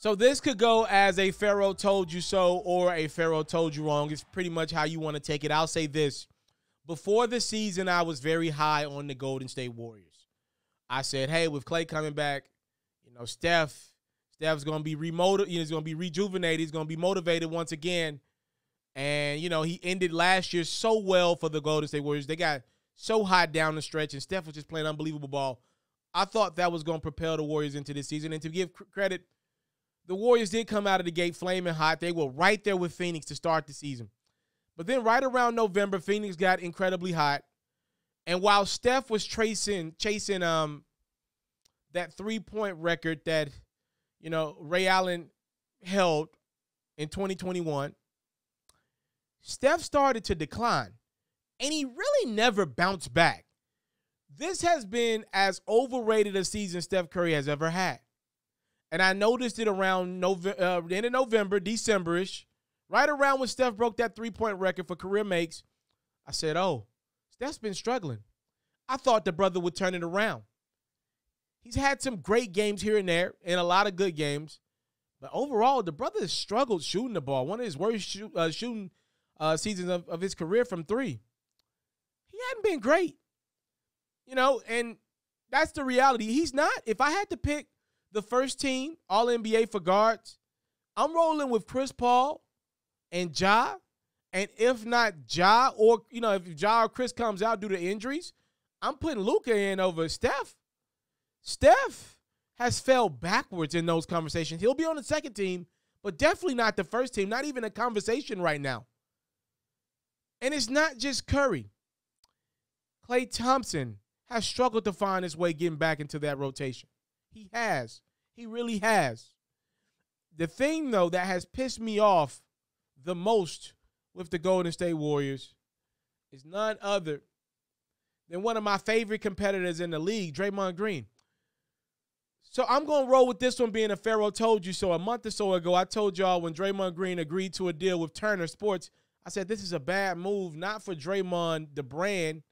So this could go as a FERRO told you so or a FERRO told you wrong. It's pretty much how you want to take it. I'll say this. Before the season, I was very high on the Golden State Warriors. I said, hey, with Klay coming back, Steph's going to be he's going to be rejuvenated. He's going to be motivated once again. And, he ended last year so well for the Golden State Warriors. They got so hot down the stretch, and Steph was just playing unbelievable ball. I thought that was going to propel the Warriors into this season. And to give credit, the Warriors did come out of the gate flaming hot. They were right there with Phoenix to start the season. But then right around November, Phoenix got incredibly hot. And while Steph was chasing that three-point record that, Ray Allen held in 2021, Steph started to decline. And he really never bounced back. This has been as overrated a season Steph Curry has ever had. And I noticed it around the end of November, December-ish, right around when Steph broke that three-point record for career makes. I said, oh, Steph's been struggling. I thought the brother would turn it around. He's had some great games here and there and a lot of good games. But overall, the brother has struggled shooting the ball. One of his worst shooting seasons of his career from three. He hadn't been great. And that's the reality. He's not. If I had to pick the first team All-NBA for guards, I'm rolling with Chris Paul and Ja. And if not Ja, or, if Ja or Chris comes out due to injuries, I'm putting Luka in over Steph. Steph has fell backwards in those conversations. He'll be on the second team, but definitely not the first team, not even a conversation right now. And it's not just Curry. Klay Thompson has struggled to find his way getting back into that rotation. He has. He really has. The thing, though, that has pissed me off the most with the Golden State Warriors is none other than one of my favorite competitors in the league, Draymond Green. So I'm going to roll with this one being a FERRO told you so. A month or so ago, I told y'all when Draymond Green agreed to a deal with Turner Sports, I said this is a bad move, not for Draymond, the brand,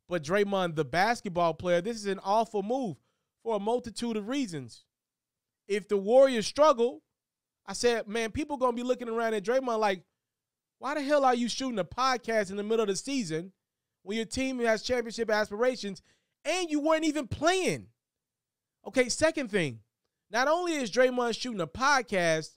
but Draymond, the basketball player. This is an awful move for a multitude of reasons. If the Warriors struggle, I said, man, people going to be looking around at Draymond like, why the hell are you shooting a podcast in the middle of the season when your team has championship aspirations and you weren't even playing? Okay, second thing, not only is Draymond shooting a podcast,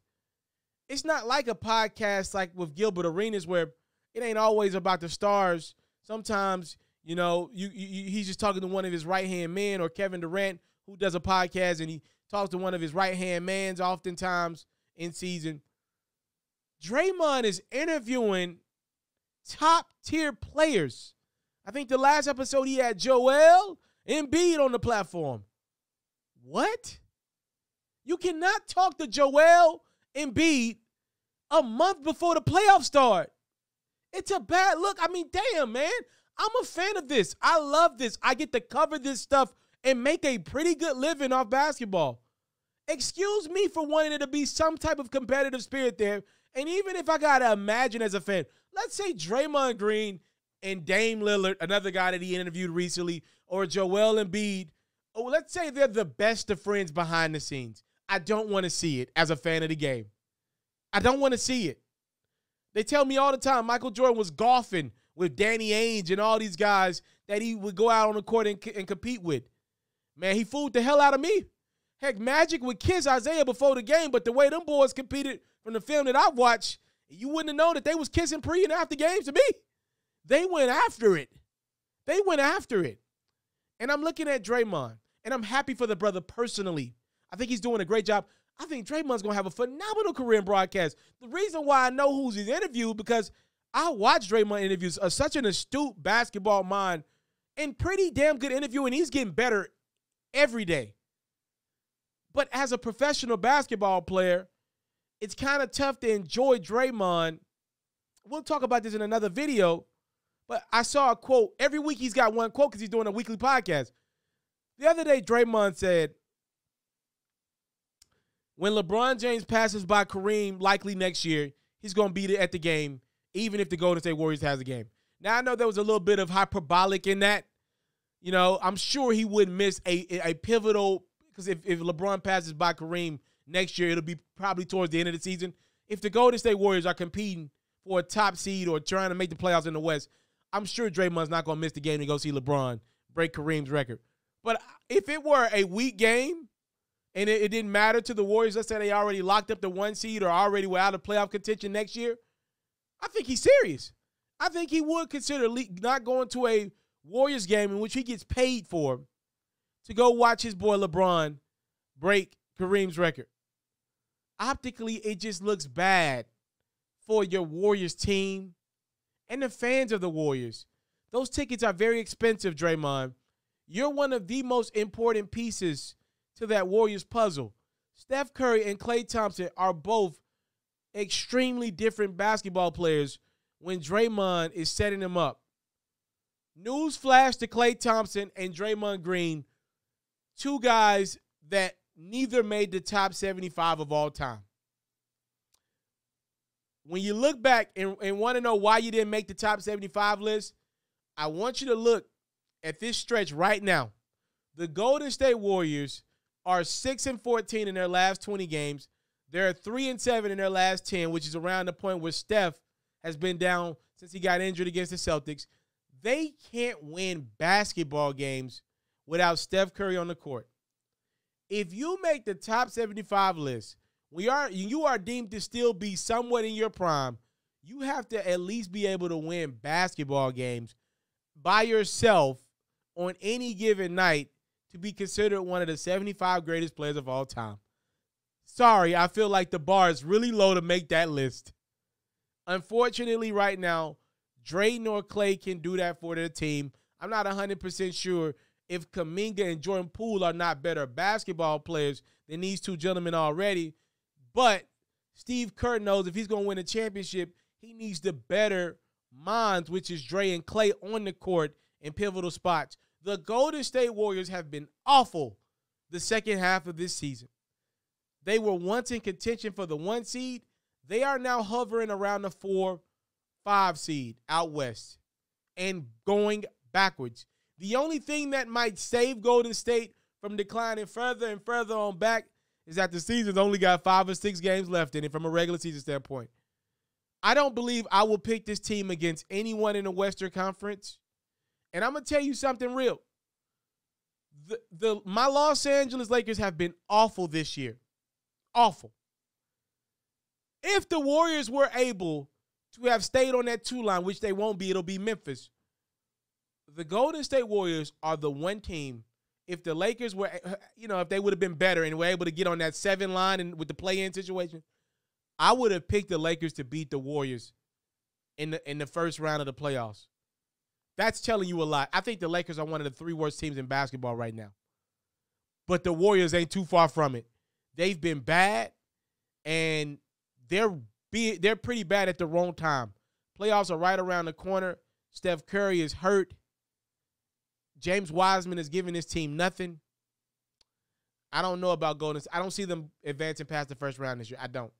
it's not like a podcast like with Gilbert Arenas where it ain't always about the stars. Sometimes, he's just talking to one of his right-hand men, or Kevin Durant, who does a podcast, and he talks to one of his right-hand mans oftentimes in season. Draymond is interviewing top-tier players. I think the last episode he had Joel Embiid on the platform. What? You cannot talk to Joel Embiid a month before the playoffs start. It's a bad look. I mean, damn, man. I'm a fan of this. I love this. I get to cover this stuff and make a pretty good living off basketball. Excuse me for wanting there to be some type of competitive spirit there. And even if I got to imagine as a fan, let's say Draymond Green and Dame Lillard, another guy that he interviewed recently, or Joel Embiid, let's say they're the best of friends behind the scenes. I don't want to see it as a fan of the game. I don't want to see it. They tell me all the time Michael Jordan was golfing with Danny Ainge and all these guys that he would go out on the court and compete with. Man, he fooled the hell out of me. Heck, Magic would kiss Isaiah before the game, but the way them boys competed from the film that I've watched, you wouldn't have known that they was kissing pre and after games to me. They went after it. They went after it. And I'm looking at Draymond, and I'm happy for the brother personally. I think he's doing a great job. I think Draymond's going to have a phenomenal career in broadcast. The reason why I know who's he's interviewed, because I watch Draymond interviews, such an astute basketball mind and pretty damn good interview, and he's getting better every day. But as a professional basketball player, it's kind of tough to enjoy Draymond. We'll talk about this in another video, but I saw a quote. Every week he's got one quote because he's doing a weekly podcast. The other day, Draymond said, when LeBron James passes by Kareem likely next year, he's going to be at the game, even if the Golden State Warriors has a game. Now, I know there was a little bit of hyperbolic in that. I'm sure he wouldn't miss a pivotal, because if LeBron passes by Kareem next year, it'll be probably towards the end of the season. If the Golden State Warriors are competing for a top seed or trying to make the playoffs in the West, I'm sure Draymond's not going to miss the game to go see LeBron break Kareem's record. But if it were a weak game and it didn't matter to the Warriors, let's say they already locked up the 1 seed or already were out of playoff contention next year, I think he's serious. I think he would consider not going to a Warriors game in which he gets paid for to go watch his boy LeBron break Kareem's record. Optically, it just looks bad for your Warriors team and the fans of the Warriors. Those tickets are very expensive, Draymond. You're one of the most important pieces to that Warriors puzzle. Steph Curry and Klay Thompson are both extremely different basketball players when Draymond is setting them up. Newsflash to Klay Thompson and Draymond Green, two guys that neither made the top 75 of all time. When you look back and want to know why you didn't make the top 75 list, I want you to look at this stretch right now. The Golden State Warriors are 6-14 in their last 20 games. They're 3-7 in their last 10, which is around the point where Steph has been down since he got injured against the Celtics. They can't win basketball games without Steph Curry on the court. If you make the top 75 list, you are deemed to still be somewhat in your prime, you have to at least be able to win basketball games by yourself on any given night to be considered one of the 75 greatest players of all time. Sorry, I feel like the bar is really low to make that list. Unfortunately, right now, Dre nor Klay can do that for their team. I'm not 100% sure if Kuminga and Jordan Poole are not better basketball players than these two gentlemen already. But Steve Kerr knows if he's going to win a championship, he needs the better minds, which is Dre and Klay on the court in pivotal spots. The Golden State Warriors have been awful the second half of this season. They were once in contention for the 1 seed. They are now hovering around the 4-5 seed out west and going backwards. The only thing that might save Golden State from declining further and further on back is that the season's only got 5 or 6 games left in it from a regular season standpoint. I don't believe I will pick this team against anyone in the Western Conference. And I'm going to tell you something real. My Los Angeles Lakers have been awful this year. Awful. If the Warriors were able to have stayed on that 2 line, which they won't be, it'll be Memphis. The Golden State Warriors are the one team. If the Lakers were, if they would have been better and were able to get on that 7 line and with the play-in situation, I would have picked the Lakers to beat the Warriors in the first round of the playoffs. That's telling you a lot. I think the Lakers are one of the 3 worst teams in basketball right now. But the Warriors ain't too far from it. They've been bad, and they're pretty bad at the wrong time. Playoffs are right around the corner. Steph Curry is hurt. James Wiseman is giving his team nothing. I don't know about Golden State. I don't see them advancing past the first round this year. I don't.